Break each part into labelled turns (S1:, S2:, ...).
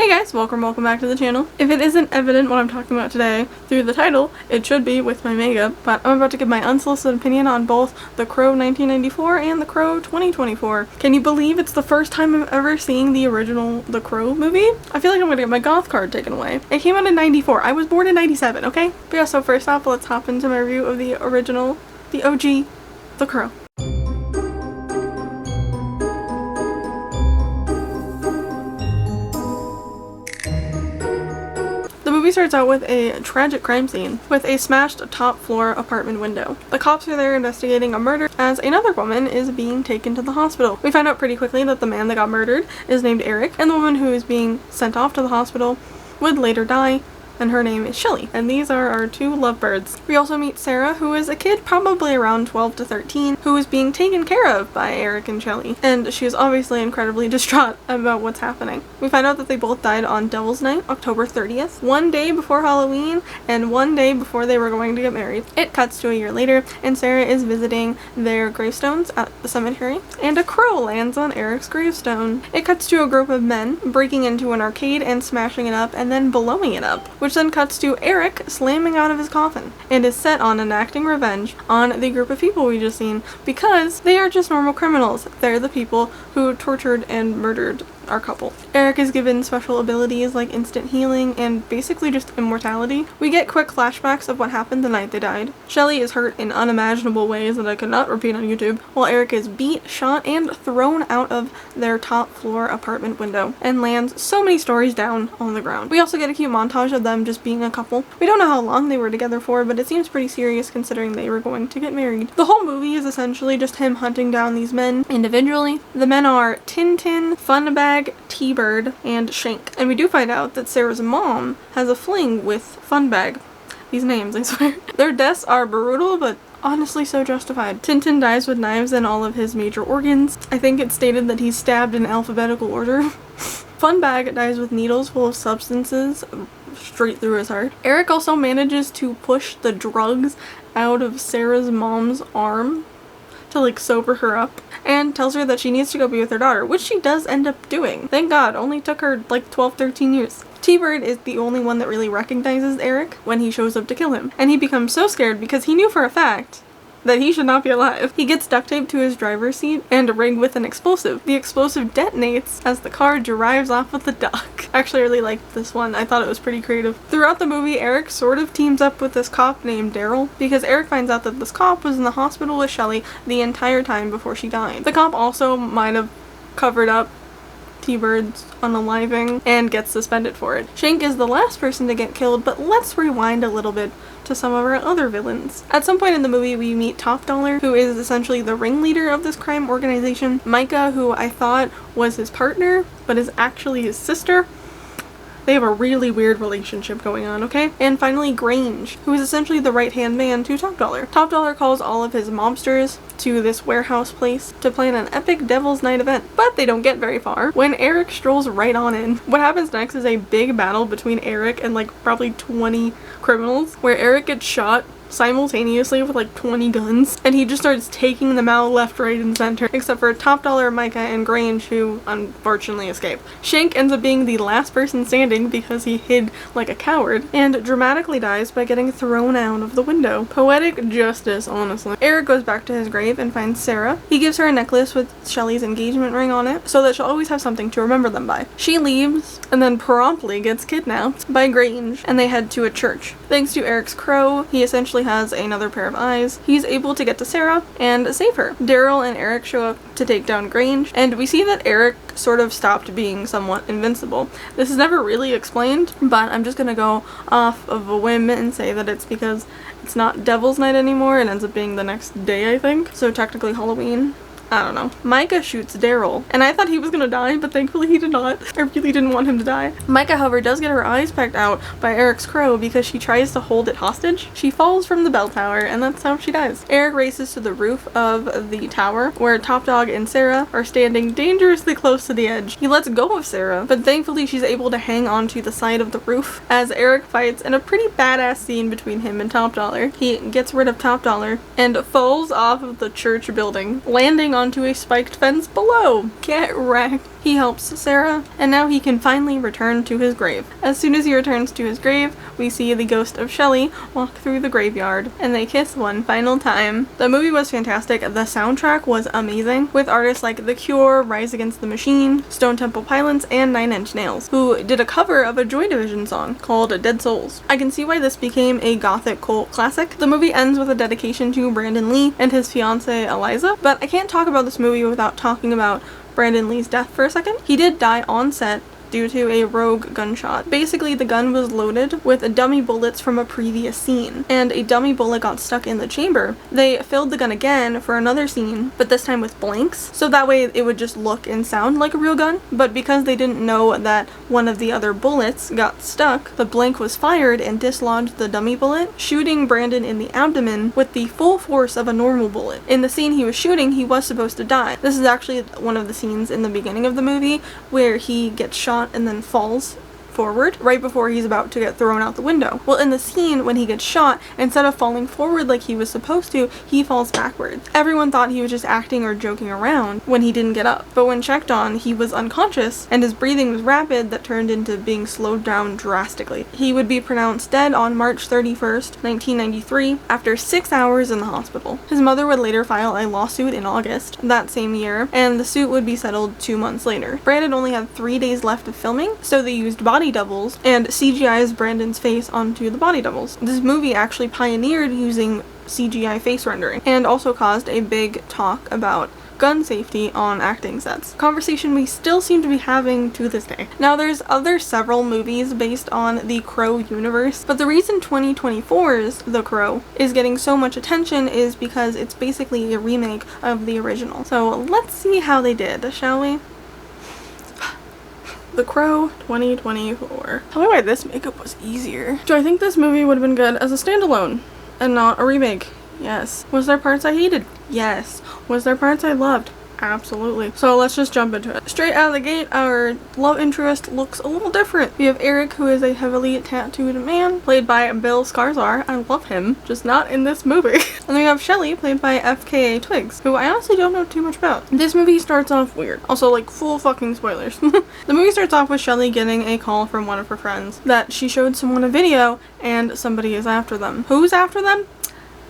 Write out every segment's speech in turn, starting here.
S1: Hey guys, welcome back to the channel. If it isn't evident what I'm talking about today through the title, it should be with my makeup, but I'm about to give my unsolicited opinion on both The Crow 1994 and The Crow 2024. Can you believe it's the first time I'm ever seeing the original The Crow movie? I feel like I'm gonna get my Goth card taken away. It came out in 94. I was born in 97, okay? But yeah, so first off, let's hop into my review of the original, the OG, The Crow. The movie starts out with a tragic crime scene with a smashed top floor apartment window. The cops are there investigating a murder as another woman is being taken to the hospital. We find out pretty quickly that the man that got murdered is named Eric, and the woman who is being sent off to the hospital would later die, and her name is Shelly. And these are our two lovebirds. We also meet Sarah, who is a kid probably around 12 to 13, who is being taken care of by Eric and Shelly. And she is obviously incredibly distraught about what's happening. We find out that they both died on Devil's Night, October 30th, one day before Halloween and one day before they were going to get married. It cuts to a year later, and Sarah is visiting their gravestones at the cemetery, and a crow lands on Eric's gravestone. It cuts to a group of men breaking into an arcade and smashing it up and then blowing it up, which then cuts to Eric slamming out of his coffin and is set on enacting revenge on the group of people we just seen because they are just normal criminals. They're the people who tortured and murdered our couple. Eric is given special abilities like instant healing and basically just immortality. We get quick flashbacks of what happened the night they died. Shelly is hurt in unimaginable ways that I could not repeat on YouTube, while Eric is beat, shot, and thrown out of their top floor apartment window and lands so many stories down on the ground. We also get a cute montage of them just being a couple. We don't know how long they were together for, but it seems pretty serious considering they were going to get married. The whole movie is essentially just him hunting down these men individually. The men are Tintin, Funbag, T-Bird, and Shank. And we do find out that Sarah's mom has a fling with Funbag. These names, I swear. Their deaths are brutal, but honestly so justified. Tintin dies with knives in all of his major organs. I think it's stated that he's stabbed in alphabetical order. Funbag dies with needles full of substances straight through his heart. Eric also manages to push the drugs out of Sarah's mom's arm to like sober her up, and tells her that she needs to go be with her daughter, which she does end up doing. Thank God, only took her like 12-13 years. T-Bird is the only one that really recognizes Eric when he shows up to kill him, and he becomes so scared because he knew for a fact that he should not be alive. He gets duct taped to his driver's seat and rigged with an explosive. The explosive detonates as the car drives off with the duck. Actually, I really liked this one. I thought it was pretty creative. Throughout the movie, Eric sort of teams up with this cop named Daryl because Eric finds out that this cop was in the hospital with Shelly the entire time before she died. The cop also might have covered up T-Bird's unaliving and gets suspended for it. Shank is the last person to get killed, but let's rewind a little bit to some of our other villains. At some point in the movie, we meet Top Dollar, who is essentially the ringleader of this crime organization. Micah, who I thought was his partner, but is actually his sister. They have a really weird relationship going on, okay? And finally, Grange, who is essentially the right-hand man to Top Dollar. Top Dollar calls all of his mobsters to this warehouse place to plan an epic Devil's Night event, but they don't get very far when Eric strolls right on in. What happens next is a big battle between Eric and like probably 20 criminals, where Eric gets shot simultaneously with like 20 guns, and he just starts taking them out left, right, and center, except for Top Dollar, Micah, and Grange, who unfortunately escape. Shank ends up being the last person standing because he hid like a coward, and dramatically dies by getting thrown out of the window. Poetic justice, honestly. Eric goes back to his grave and finds Sarah. He gives her a necklace with Shelly's engagement ring on it so that she'll always have something to remember them by. She leaves and then promptly gets kidnapped by Grange, and they head to a church. Thanks to Eric's crow, he essentially has another pair of eyes. He's able to get to Sarah and save her. Daryl and Eric show up to take down Grange, and we see that Eric sort of stopped being somewhat invincible. This is never really explained, but I'm just gonna go off of a whim and say that it's because it's not Devil's Night anymore. It ends up being the next day, I think. So technically Halloween. I don't know. Micah shoots Daryl, and I thought he was gonna die, but thankfully he did not. I really didn't want him to die. Micah, however, does get her eyes pecked out by Eric's crow because she tries to hold it hostage. She falls from the bell tower, and that's how she dies. Eric races to the roof of the tower, where Top Dog and Sarah are standing dangerously close to the edge. He lets go of Sarah, but thankfully she's able to hang onto the side of the roof as Eric fights in a pretty badass scene between him and Top Dollar. He gets rid of Top Dollar and falls off of the church building, landing onto a spiked fence below. Get wrecked. He helps Sarah, and now he can finally return to his grave. As soon as he returns to his grave, we see the ghost of Shelley walk through the graveyard, and they kiss one final time. The movie was fantastic. The soundtrack was amazing, with artists like The Cure, Rise Against the Machine, Stone Temple Pilots, and Nine Inch Nails, who did a cover of a Joy Division song called Dead Souls. I can see why this became a gothic cult classic. The movie ends with a dedication to Brandon Lee and his fiancée Eliza, but I can't talk about this movie without talking about Brandon Lee's death for a second. He did die on set due to a rogue gunshot. Basically, the gun was loaded with dummy bullets from a previous scene, and a dummy bullet got stuck in the chamber. They filled the gun again for another scene, but this time with blanks, so that way it would just look and sound like a real gun. But because they didn't know that one of the other bullets got stuck, the blank was fired and dislodged the dummy bullet, shooting Brandon in the abdomen with the full force of a normal bullet. In the scene he was shooting, he was supposed to die. This is actually one of the scenes in the beginning of the movie where he gets shot and then falls forward right before he's about to get thrown out the window. Well, in the scene when he gets shot, instead of falling forward like he was supposed to, he falls backwards. Everyone thought he was just acting or joking around when he didn't get up, but when checked on, he was unconscious and his breathing was rapid that turned into being slowed down drastically. He would be pronounced dead on March 31st, 1993 after 6 hours in the hospital. His mother would later file a lawsuit in August that same year, and the suit would be settled 2 months later. Brandon only had 3 days left of filming, so they used body doubles and CGI's Brandon's face onto the body doubles. This movie actually pioneered using CGI face rendering and also caused a big talk about gun safety on acting sets. Conversation we still seem to be having to this day. Now there's several movies based on the Crow universe, but the reason 2024's The Crow is getting so much attention is because it's basically a remake of the original. So let's see how they did, shall we? The Crow 2024. Tell me why this makeup was easier. Do I think this movie would have been good as a standalone and not a remake? Yes. Was there parts I hated? Yes. Was there parts I loved? Absolutely. So let's just jump into it. Straight out of the gate, our love interest looks a little different. We have Eric, who is a heavily tattooed man, played by Bill Skarsgård. I love him, just not in this movie. And then we have Shelley, played by FKA Twigs, who I honestly don't know too much about. This movie starts off weird. Also, like, full fucking spoilers. The movie starts off with Shelley getting a call from one of her friends that she showed someone a video and somebody is after them. Who's after them?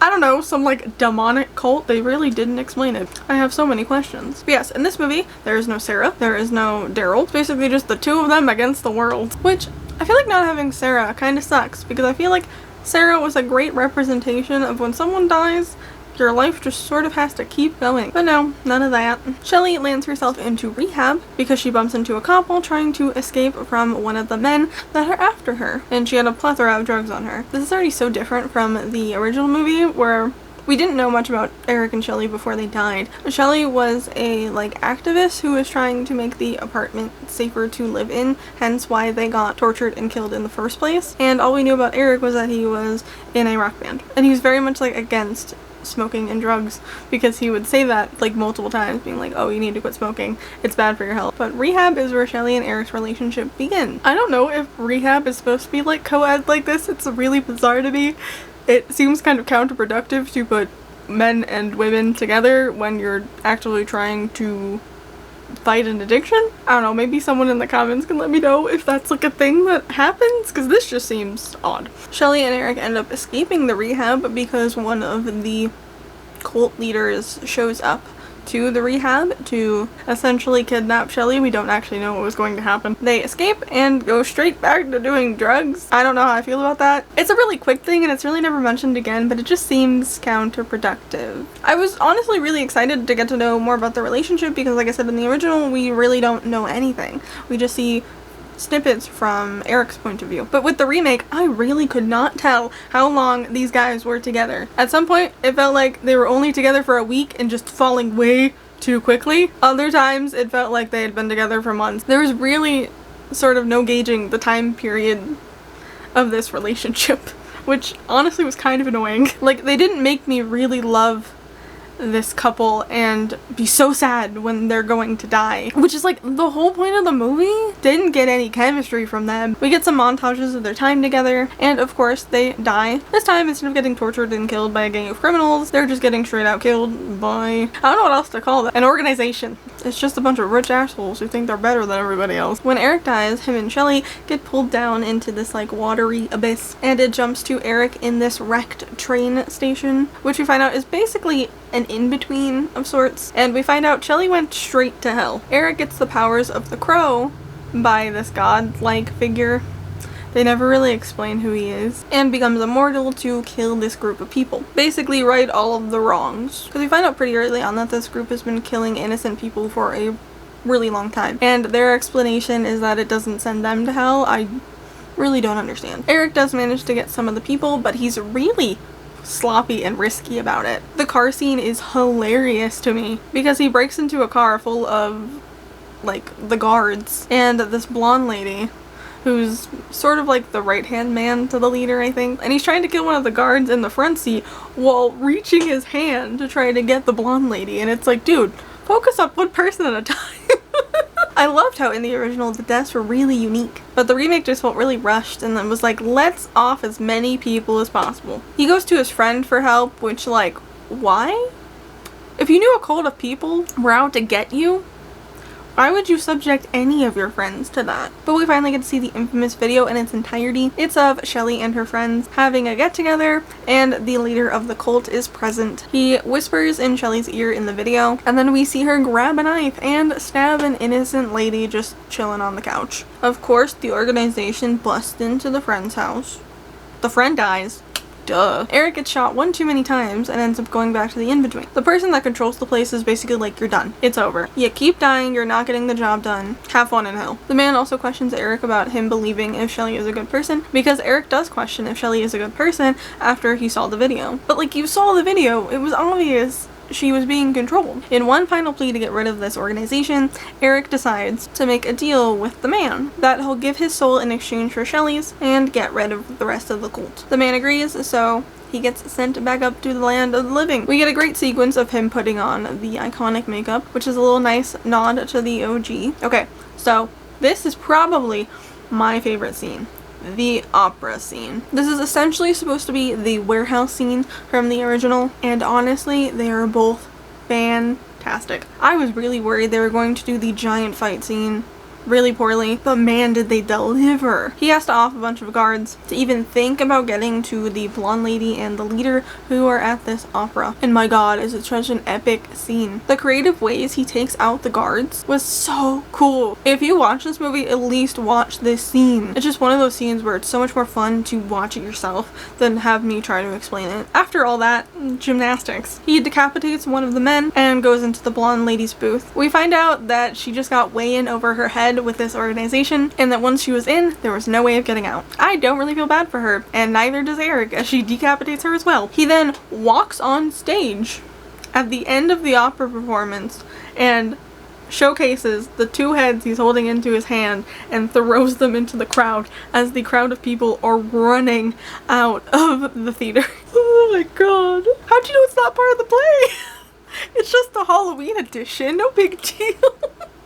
S1: I don't know, some like demonic cult. They really didn't explain it. I have so many questions. But yes, in this movie, there is no Sarah, there is no Daryl. It's basically just the two of them against the world. Which, I feel like not having Sarah kind of sucks, because I feel like Sarah was a great representation of when someone dies, your life just sort of has to keep going. But no, none of that. Shelley lands herself into rehab because she bumps into a cop while trying to escape from one of the men that are after her, and she had a plethora of drugs on her. This is already so different from the original movie where we didn't know much about Eric and Shelley before they died. Shelley was a activist who was trying to make the apartment safer to live in, hence why they got tortured and killed in the first place. And all we knew about Eric was that he was in a rock band, and he was very much against smoking and drugs, because he would say that multiple times, being like, oh, you need to quit smoking, it's bad for your health. But rehab is where Shelley and Eric's relationship begin. I don't know if rehab is supposed to be co-ed like this. It's really bizarre to me. It seems kind of counterproductive to put men and women together when you're actually trying to fight an addiction. I don't know, maybe someone in the comments can let me know if that's a thing that happens, because this just seems odd. Shelley and Eric end up escaping the rehab because one of the cult leaders shows up to the rehab to essentially kidnap Shelley. We don't actually know what was going to happen. They escape and go straight back to doing drugs. I don't know how I feel about that. It's a really quick thing and it's really never mentioned again, but it just seems counterproductive. I was honestly really excited to get to know more about the relationship because, like I said, in the original, we really don't know anything. We just see snippets from Eric's point of view. But with the remake, I really could not tell how long these guys were together. At some point, it felt like they were only together for a week and just falling way too quickly. Other times, it felt like they had been together for months. There was really sort of no gauging the time period of this relationship, which honestly was kind of annoying. They didn't make me really love this couple and be so sad when they're going to die, which is the whole point of the movie. Didn't get any chemistry from them. We get some montages of their time together, and of course they die. This time, instead of getting tortured and killed by a gang of criminals, they're just getting straight out killed by, I don't know what else to call that, an organization. It's just a bunch of rich assholes who think they're better than everybody else. When Eric dies, him and Shelly get pulled down into this like watery abyss, and it jumps to Eric in this wrecked train station, which we find out is basically an in-between of sorts, and we find out Shelly went straight to hell. Eric gets the powers of the crow by this god-like figure. They never really explain who he is, and becomes immortal to kill this group of people. Basically right all of the wrongs. Because we find out pretty early on that this group has been killing innocent people for a really long time. And their explanation is that it doesn't send them to hell. I really don't understand. Eric does manage to get some of the people, but he's really sloppy and risky about it. The car scene is hilarious to me because he breaks into a car full of like the guards and this blonde lady who's sort of like the right-hand man to the leader, I think. And he's trying to kill one of the guards in the front seat while reaching his hand to try to get the blonde lady. And it's like, dude, focus on one person at a time. I loved how in the original the deaths were really unique, but the remake just felt really rushed and then was like, let's off as many people as possible. He goes to his friend for help, which like, why? If you knew a cult of people were out to get you, why would you subject any of your friends to that? But we finally get to see the infamous video in its entirety. It's of Shelly and her friends having a get-together, and the leader of the cult is present. He whispers in Shelly's ear in the video, and then we see her grab a knife and stab an innocent lady just chilling on the couch. Of course, the organization busts into the friend's house. The friend dies. Duh. Eric gets shot one too many times and ends up going back to the in-between. The person that controls the place is basically like, you're done. It's over. You keep dying, you're not getting the job done. Have fun in hell. The man also questions Eric about him believing if Shelly is a good person, because Eric does question if Shelly is a good person after he saw the video. But like, you saw the video, it was obvious she was being controlled. In one final plea to get rid of this organization, Eric decides to make a deal with the man that he'll give his soul in exchange for Shelly's and get rid of the rest of the cult. The man agrees, so he gets sent back up to the land of the living. We get a great sequence of him putting on the iconic makeup, which is a little nice nod to the OG. Okay, so this is probably my favorite scene. The opera scene. This is essentially supposed to be the warehouse scene from the original, and honestly, they are both fantastic. I was really worried they were going to do the giant fight scene really poorly, but man did they deliver. He has to off a bunch of guards to even think about getting to the blonde lady and the leader who are at this opera. And my god, is it such an epic scene. The creative ways he takes out the guards was so cool. If you watch this movie, at least watch this scene. It's just one of those scenes where it's so much more fun to watch it yourself than have me try to explain it. After all that, gymnastics. He decapitates one of the men and goes into the blonde lady's booth. We find out that she just got way in over her head with this organization, and that once she was in, there was no way of getting out. I don't really feel bad for her, and neither does Eric, as she decapitates her as well. He then walks on stage at the end of the opera performance and showcases the two heads he's holding into his hand and throws them into the crowd as the crowd of people are running out of the theater. Oh my god. How'd you know it's not part of the play? It's just the Halloween edition, no big deal.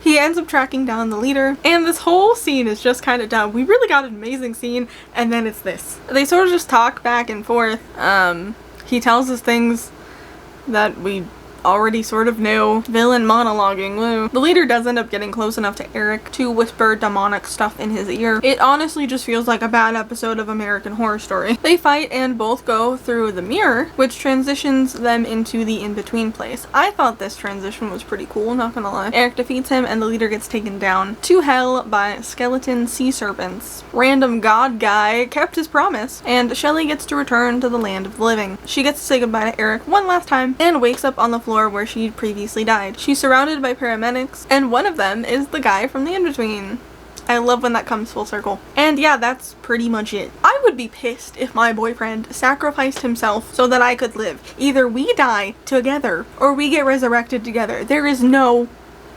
S1: He ends up tracking down the leader, and this whole scene is just kind of dumb. We really got an amazing scene, and then it's this. They sort of just talk back and forth. He tells us things that we already sort of knew. Villain monologuing, woo. The leader does end up getting close enough to Eric to whisper demonic stuff in his ear. It honestly just feels like a bad episode of American Horror Story. They fight and both go through the mirror, which transitions them into the in-between place. I thought this transition was pretty cool, not gonna lie. Eric defeats him and the leader gets taken down to hell by skeleton sea serpents. Random god guy kept his promise, and Shelly gets to return to the land of the living. She gets to say goodbye to Eric one last time and wakes up on the floor where she previously died. She's surrounded by paramedics, and one of them is the guy from the in-between. I love when that comes full circle. And yeah, that's pretty much it. I would be pissed if my boyfriend sacrificed himself so that I could live. Either we die together or we get resurrected together. There is no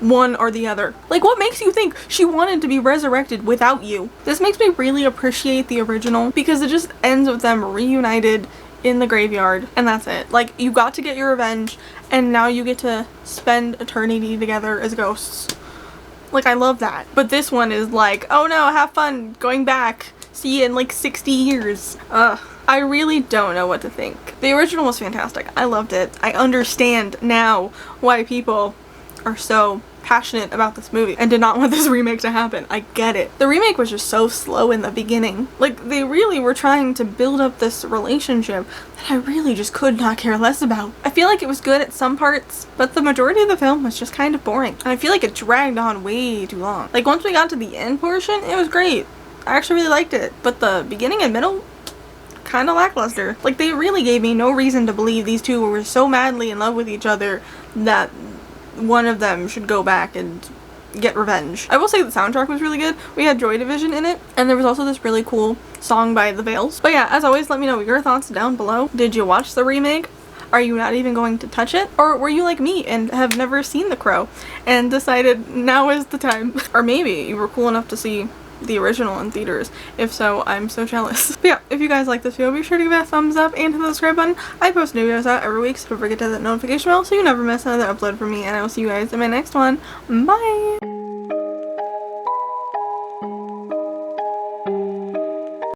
S1: one or the other. Like, what makes you think she wanted to be resurrected without you? This makes me really appreciate the original because it just ends with them reunited in the graveyard, and that's it. Like, you got to get your revenge, and now you get to spend eternity together as ghosts. Like, I love that. But this one is like, oh no, have fun going back. See you in like 60 years. Ugh. I really don't know what to think. The original was fantastic. I loved it. I understand now why people are so passionate about this movie and did not want this remake to happen. I get it. The remake was just so slow in the beginning. Like, they really were trying to build up this relationship that I really just could not care less about. I feel like it was good at some parts, but the majority of the film was just kind of boring. And I feel like it dragged on way too long. Like, once we got to the end portion, it was great. I actually really liked it. But the beginning and middle, kind of lackluster. Like, they really gave me no reason to believe these two were so madly in love with each other that one of them should go back and get revenge. I will say the soundtrack was really good. We had Joy Division in it, and there was also this really cool song by The Veils. But yeah, as always, let me know your thoughts down below. Did you watch the remake? Are you not even going to touch it? Or were you like me and have never seen The Crow and decided now is the time? Or maybe you were cool enough to see the original in theaters. If so, I'm so jealous. But yeah, if you guys like this video, be sure to give it a thumbs up and hit the subscribe button. I post new videos out every week, so don't forget to hit that notification bell so you never miss another upload from me, and I will see you guys in my next one. Bye!